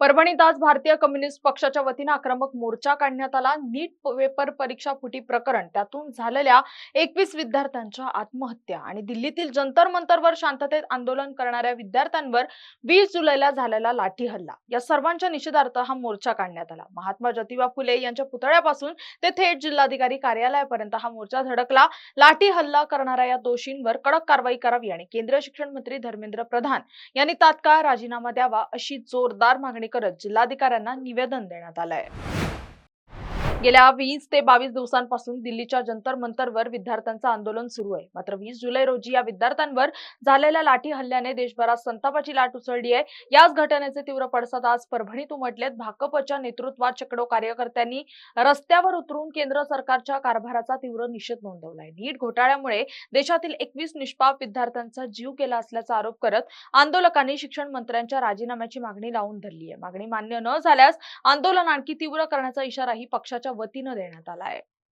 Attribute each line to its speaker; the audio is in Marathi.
Speaker 1: परभणीत आज भारतीय कम्युनिस्ट पक्षाच्या वतीने आक्रमक मोर्चा काढण्यात आला। नीट पेपर परीक्षा फुटी प्रकरण, त्यातून झालेल्या 21 विद्यार्थ्यांच्या आत्महत्या आणि दिल्लीतील जंतर मंतरवर शांततेत आंदोलन करणाऱ्या विद्यार्थ्यांवर 20 जुलैला झालेला लाठी हल्ला, या सर्वांच्या निषेधार्थ हा मोर्चा काढण्यात आला। महात्मा ज्योतिबा फुले यांच्या पुतळ्यापासून ते थेट जिल्हाधिकारी कार्यालयापर्यंत हा मोर्चा धडकला। लाठी हल्ला करणाऱ्या या दोषींवर कडक कारवाई करावी आणि केंद्रीय शिक्षण मंत्री धर्मेंद्र प्रधान यांनी तात्काळ राजीनामा द्यावा, अशी जोरदार मागणी करत जिल्हाधिकाऱ्यांना निवेदन देण्यात आलंय। गेल्या 20 ते 22 दिवसांपासून दिल्लीच्या जंतर मंतरवर विद्यार्थ्यांचं आंदोलन सुरू आहे। मात्र 20 जुलै रोजी या विद्यार्थ्यांवर झालेल्या लाठी हल्ल्याने देशभरात संतापाची लाट उसळली आहे। याच घटनेचे तीव्र पडसाद आज परभणीत उमटलेत। भाकपच्या नेतृत्वात शेकडो कार्यकर्त्यांनी रस्त्यावर उतरून केंद्र सरकारच्या कारभाराचा तीव्र निषेध नोंदवलाय। नीट घोटाळ्यामुळे देशातील 21 निष्पाप विद्यार्थ्यांचा जीव गेला असल्याचा आरोप करत आंदोलकांनी शिक्षण मंत्र्यांच्या राजीनाम्याची मागणी लावून धरली आहे। मागणी मान्य न झाल्यास आंदोलन आणखी तीव्र करण्याचा इशाराही पक्षाच्या वतीने देण्यात आला आहे।